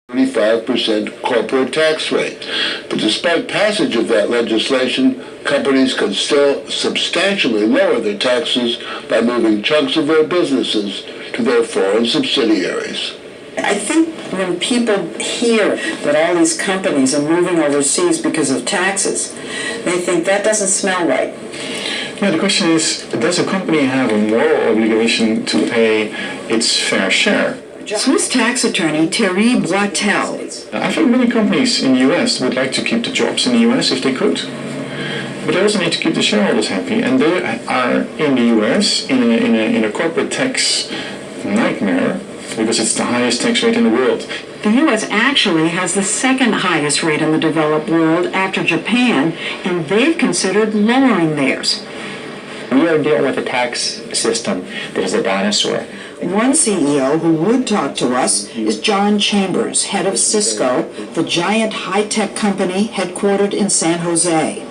35% corporate tax rate. But despite passage of that legislation, companies could still substantially lower their taxes by moving chunks of their businesses to their foreign subsidiaries. I think when people hear that all these companies are moving overseas because of taxes, they think that doesn't smell right. Yeah, the question is, does a company have a moral obligation to pay its fair share? Swiss tax attorney Thierry Boitel. I think many companies in the US would like to keep the jobs in the US if they could. But they also need to keep the shareholders happy, and they are in the US in a corporate tax nightmare because it's the highest tax rate in the world. The U.S. actually has the second highest rate in the developed world after Japan, and they've considered lowering theirs. We are dealing with a tax system that is a dinosaur. One CEO who would talk to us is John Chambers, head of Cisco, the giant high-tech company headquartered in San Jose.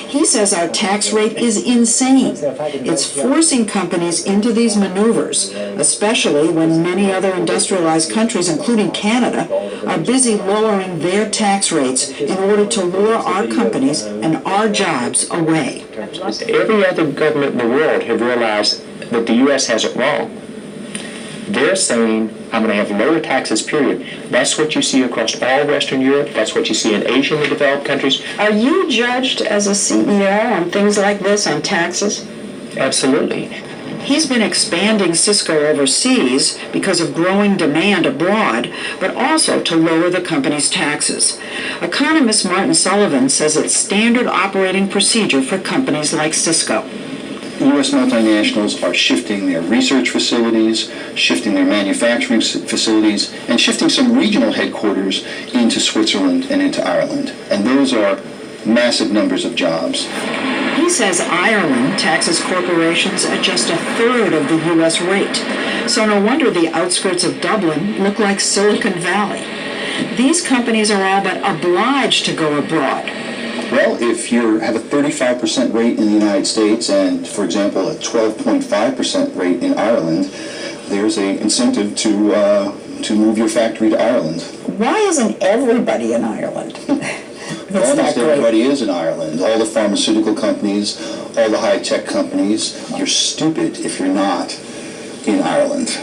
He says our tax rate is insane. It's forcing companies into these maneuvers, especially when many other industrialized countries, including Canada, are busy lowering their tax rates in order to lure our companies and our jobs away. Every other government in the world have realized that the U.S. has it wrong. They're saying, I'm going to have lower taxes, period. That's what you see across all Western Europe. That's what you see in Asia and the developed countries. Are you judged as a CEO on things like this, on taxes? Absolutely. He's been expanding Cisco overseas because of growing demand abroad, but also to lower the company's taxes. Economist Martin Sullivan says it's standard operating procedure for companies like Cisco. U.S. multinationals are shifting their research facilities, shifting their manufacturing facilities, and shifting some regional headquarters into Switzerland and into Ireland. And those are massive numbers of jobs. He says Ireland taxes corporations at just a third of the U.S. rate. So no wonder the outskirts of Dublin look like Silicon Valley. These companies are all but obliged to go abroad. Well, if you have a 35% rate in the United States and, for example, a 12.5% rate in Ireland, there's an incentive to move your factory to Ireland. Why isn't everybody in Ireland? Almost everybody is in Ireland. All the pharmaceutical companies, all the high-tech companies. You're stupid if you're not in Ireland.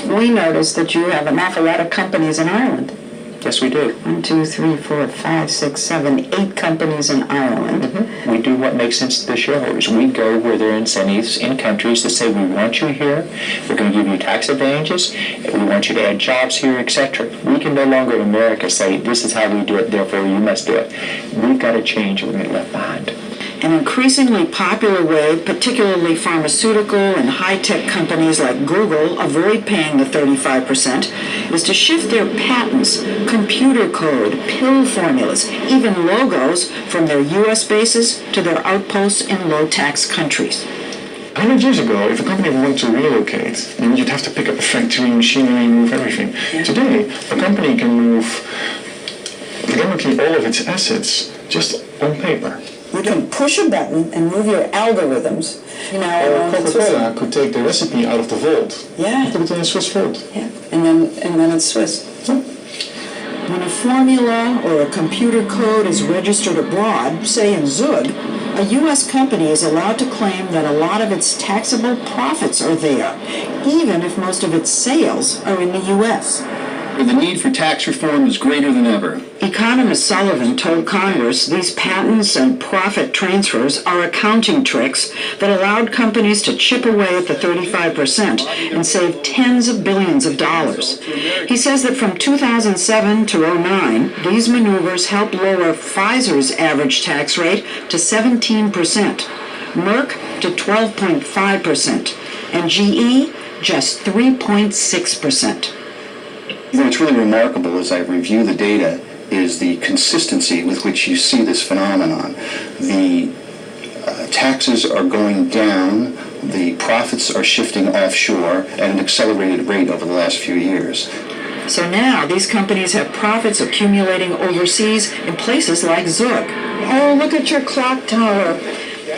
We noticed that you have an awful lot of companies in Ireland. Yes, we do. 1, 2, 3, 4, 5, 6, 7, 8 companies in Ireland. Mm-hmm. We do what makes sense to the shareholders. We go where there are incentives in countries that say, we want you here, we're going to give you tax advantages, we want you to add jobs here, etc. We can no longer in America say, this is how we do it, therefore you must do it. We've got to change or we're going to get left behind. An increasingly popular way, particularly pharmaceutical and high-tech companies like Google avoid paying the 35%, is to shift their patents, computer code, pill formulas, even logos from their U.S. bases to their outposts in low-tax countries. 100 years ago, if a company wanted to relocate, then you'd have to pick up a factory, machinery, move everything. Yeah. Today, a company can move predominantly all of its assets just on paper. You can push a button and move your algorithms. Or Coca-Cola could take the recipe out of the vault. Yeah. Put it in a Swiss vault. Yeah. And then it's Swiss. Yeah. When a formula or a computer code is registered abroad, say in Zug, a U.S. company is allowed to claim that a lot of its taxable profits are there, even if most of its sales are in the U.S. The need for tax reform is greater than ever. Economist Sullivan told Congress these patents and profit transfers are accounting tricks that allowed companies to chip away at the 35% and save tens of billions of dollars. He says that from 2007 to 2009, these maneuvers helped lower Pfizer's average tax rate to 17%, Merck to 12.5%, and GE just 3.6%. What's really remarkable as I review the data is the consistency with which you see this phenomenon. The taxes are going down, the profits are shifting offshore at an accelerated rate over the last few years. So now these companies have profits accumulating overseas in places like Zug. Oh, look at your clock tower.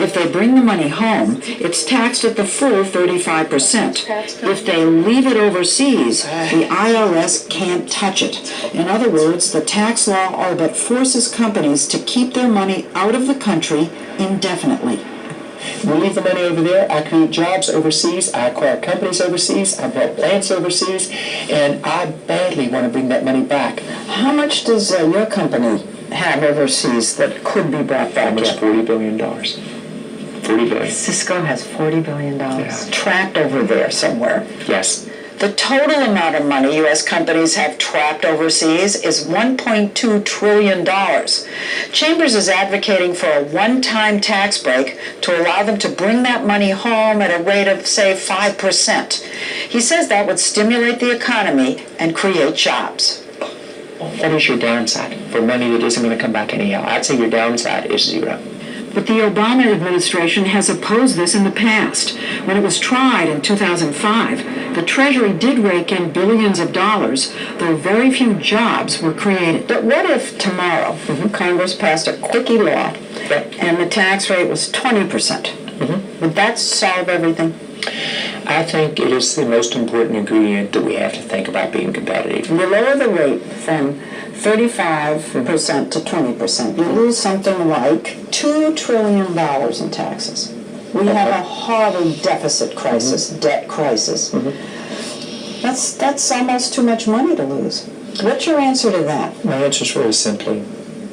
If they bring the money home, it's taxed at the full 35%. If they leave it overseas, the IRS can't touch it. In other words, the tax law all but forces companies to keep their money out of the country indefinitely. We leave the money over there, I create jobs overseas, I acquire companies overseas, I build plants overseas, and I badly want to bring that money back. How much does your company have overseas that could be brought back? Almost $40 billion. $40 billion. Cisco has $40 billion Yeah. trapped over there somewhere. Yes. The total amount of money U.S. companies have trapped overseas is $1.2 trillion. Chambers is advocating for a one-time tax break to allow them to bring that money home at a rate of, say, 5%. He says that would stimulate the economy and create jobs. What is your downside for money that isn't going to come back anyhow? I'd say your downside is zero. But the Obama administration has opposed this in the past. When it was tried in 2005, the Treasury did rake in billions of dollars, though very few jobs were created. But what if tomorrow Congress passed a quickie law and the tax rate was 20%? Would that solve everything? I think it is the most important ingredient that we have to think about being competitive. You lower the rate from 35% to 20%. You lose something like $2 trillion in taxes. We have a horrible deficit crisis, debt crisis. That's almost too much money to lose. What's your answer to that? My answer is really simply,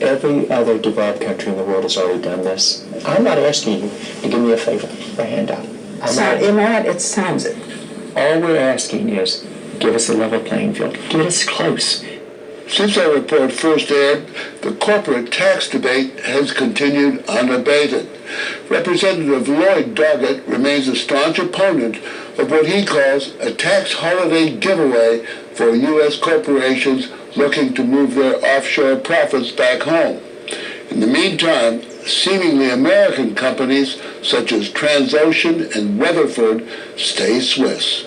every other developed country in the world has already done this. I'm not asking you to give me a favor or a handout. You know what? It sounds it. All we're asking is, give us a level playing field. Get us close. Since our report first aired, the corporate tax debate has continued unabated. Representative Lloyd Doggett remains a staunch opponent of what he calls a tax holiday giveaway for U.S. corporations looking to move their offshore profits back home. In the meantime, seemingly American companies such as Transocean and Weatherford stay Swiss.